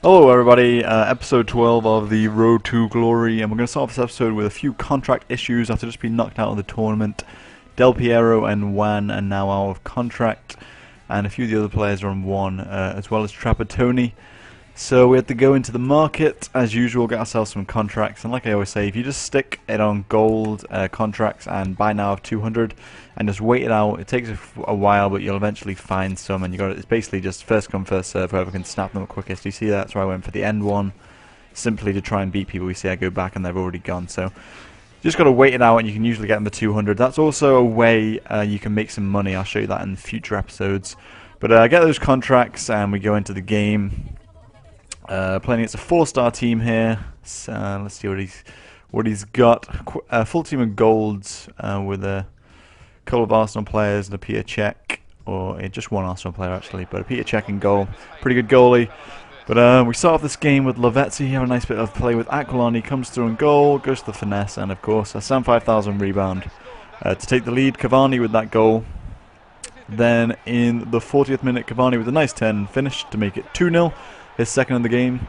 Hello everybody, episode 12 of the Road to Glory, and we're going to start off this episode with a few contract issues after just being knocked out of the tournament. Del Piero and Juan are now out of contract, and a few of the other players are on one, as well as Trapattoni. So we had to go into the market, as usual, get ourselves some contracts, and like I always say, if you just stick it on gold contracts and buy now of 200, and just wait it out, it takes a while, but you'll eventually find some, and it's basically just first come, first serve, whoever can snap them up quickest. You see that's why I went for the end one, simply to try and beat people. You see I go back and they've already gone, so you just got to wait it out, and you can usually get them for 200. That's also a way you can make some money. I'll show you that in future episodes. But get those contracts, and we go into the game. Playing against a 4-star team here. So, let's see what he's got. A full team of golds with a couple of Arsenal players and a Peter Cech, or just one Arsenal player actually, but a Peter Cech in goal. Pretty good goalie. But we start off this game with Lavezzi. Have a nice bit of play with Aquilani. Comes through in goal, goes to the finesse, and of course a Sam 5000 rebound to take the lead. Cavani with that goal. Then in the 40th minute, Cavani with a nice 10 finish to make it 2-0. His second of the game.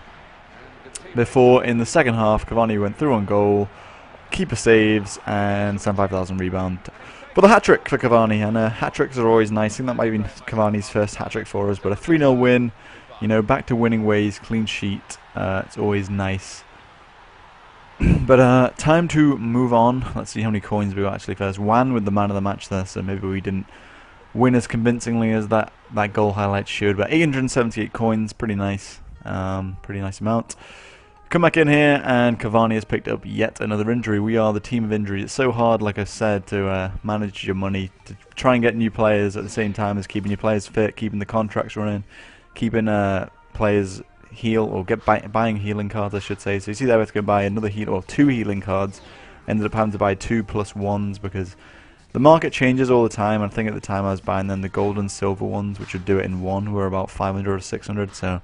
Before, in the second half, Cavani went through on goal, keeper saves, and Sam 5000 rebound. But a hat-trick for Cavani, and hat-tricks are always nice. I think that might have been Cavani's first hat-trick for us, but a 3-0 win, you know, back to winning ways, clean sheet, it's always nice. But time to move on. Let's see how many coins we got actually first. Juan with the man of the match there, so maybe we didn't win as convincingly as that goal highlight showed, but 878 coins, pretty nice amount. Come back in here, and Cavani has picked up yet another injury. We are the team of injuries. It's so hard, like I said, to manage your money, to try and get new players at the same time as keeping your players fit, keeping the contracts running, keeping players heal, or buying healing cards, I should say. So you see there we have to go buy another or 2 healing cards. Ended up having to buy 2 plus 1s because the market changes all the time. I think at the time I was buying then the gold and silver ones, which would do it in one, were about 500 or 600. So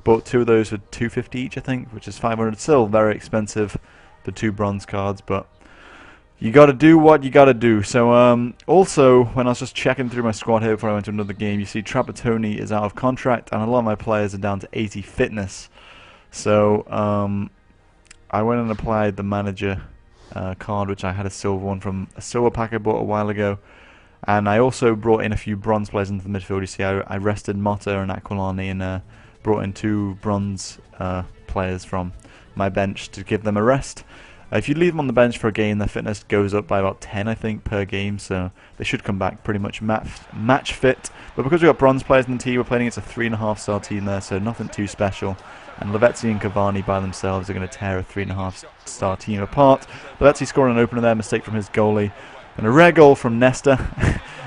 bought 2 of those for 250 each, I think, which is 500. Still very expensive for 2 bronze cards, but you got to do what you got to do. So also, when I was just checking through my squad here before I went to another game, you see Trapattoni is out of contract, and a lot of my players are down to 80 fitness. So I went and applied the manager card, which I had a silver one from a silver pack I bought a while ago, and I also brought in a few bronze players into the midfield. You see I rested Motta and Aquilani, and brought in 2 bronze players from my bench to give them a rest. If you leave them on the bench for a game, their fitness goes up by about 10, I think, per game, so they should come back pretty much match fit. But because we've got bronze players in the team, we're playing against a 3.5-star team there, so nothing too special. And Lavezzi and Cavani by themselves are going to tear a 3.5-star team apart. Lavezzi scoring an opener there, mistake from his goalie. And a rare goal from Nesta,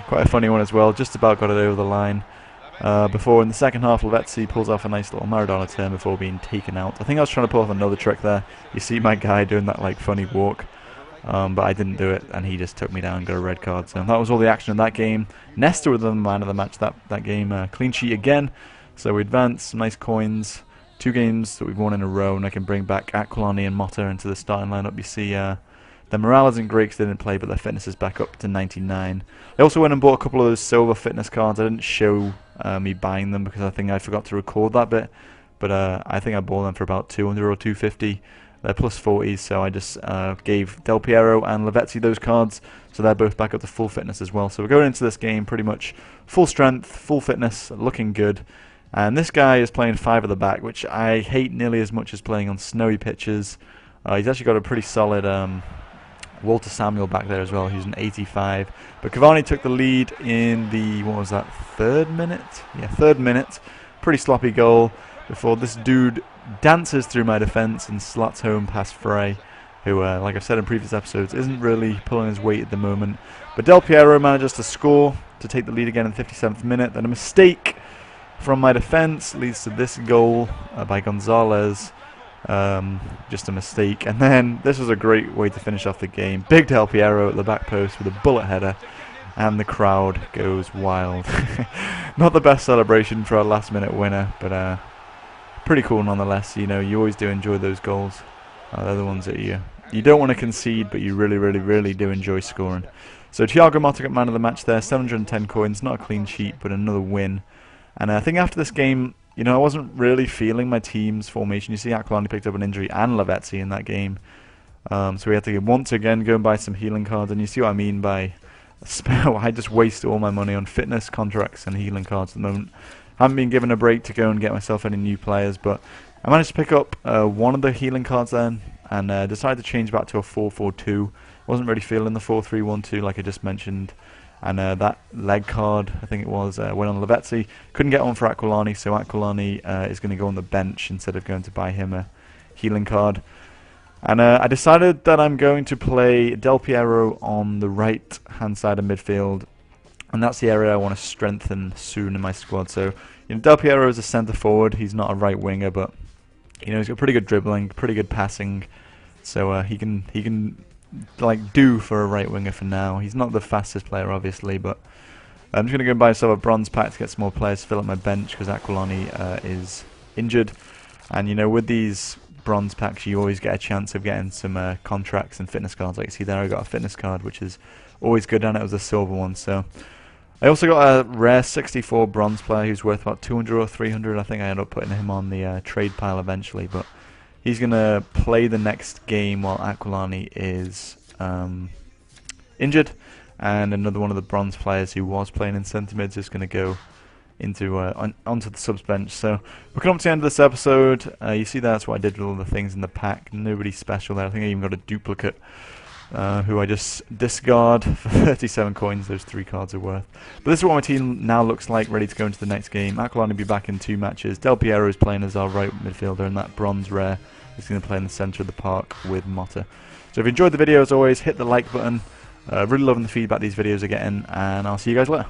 quite a funny one as well, just about got it over the line. Before in the second half, Lavezzi pulls off a nice little Maradona turn before being taken out. I think I was trying to pull off another trick there. You see my guy doing that like funny walk, but I didn't do it, and he just took me down and got a red card. So that was all the action in that game. Nesta with the man of the match that game. Clean sheet again, so we advance. Some nice coins. 2 games that we've won in a row, and I can bring back Aquilani and Motta into the starting lineup. You see the morale isn't great because they didn't play, but their fitness is back up to 99. I also went and bought a couple of those silver fitness cards. I didn't show me buying them because I think I forgot to record that bit, but I think I bought them for about 200 or 250. They're plus 40s, so I just gave Del Piero and Lavezzi those cards, so they're both back up to full fitness as well. So we're going into this game pretty much full strength, full fitness, looking good. And this guy is playing 5 at the back, which I hate nearly as much as playing on snowy pitches. He's actually got a pretty solid Walter Samuel back there as well, who's an 85. But Cavani took the lead in the, what was that, 3rd minute? Yeah, 3rd minute. Pretty sloppy goal before this dude dances through my defence and slats home past Frey, who, like I've said in previous episodes, isn't really pulling his weight at the moment. But Del Piero manages to score to take the lead again in the 57th minute. Then a mistake from my defence leads to this goal by Gonzalez. Just a mistake, and then this was a great way to finish off the game. Big Del Piero at the back post with a bullet header, and the crowd goes wild. Not the best celebration for a last minute winner, but pretty cool nonetheless. You know, you always do enjoy those goals. They're the ones that you don't want to concede, but you really do enjoy scoring. So Thiago Motta got man of the match there, 710 coins, not a clean sheet, but another win. And I think after this game, you know, I wasn't really feeling my team's formation. You see Aquilani picked up an injury and Lavezzi in that game. So we had to once again go and buy some healing cards, and you see what I mean by spell. I just waste all my money on fitness contracts and healing cards at the moment. Haven't been given a break to go and get myself any new players, but I managed to pick up one of the healing cards then, and decided to change back to a 4-4-2. Wasn't really feeling the 4-3-1-2 like I just mentioned, and that leg card, I think it was, went on Lavezzi. Couldn't get one for Aquilani, so Aquilani is going to go on the bench instead of going to buy him a healing card. And I decided that I'm going to play Del Piero on the right hand side of midfield, and that's the area I want to strengthen soon in my squad. So, you know, Del Piero is a centre forward. He's not a right winger, but you know, he's got pretty good dribbling, pretty good passing, so he can like do for a right winger for now. He's not the fastest player, obviously, but I'm just going to go and buy myself a bronze pack to get some more players to fill up my bench because Aquilani is injured, and you know, with these bronze packs you always get a chance of getting some contracts and fitness cards. Like you see there, I got a fitness card, which is always good, and it was a silver one. So I also got a rare 64 bronze player who's worth about 200 or 300. I think I ended up putting him on the trade pile eventually, but he's going to play the next game while Aquilani is injured, and another one of the bronze players who was playing in centre mids is going to go into onto the subs bench. So we're coming up to the end of this episode. You see that's what I did with all the things in the pack. Nobody special there. I think I even got a duplicate who I just discard for 37 coins. Those 3 cards are worth. But this is what my team now looks like, ready to go into the next game. Aquilani will be back in 2 matches. Del Piero is playing as our right midfielder, and that bronze rare is going to play in the centre of the park with Motta. So if you enjoyed the video, as always, hit the like button. Really loving the feedback these videos are getting, and I'll see you guys later.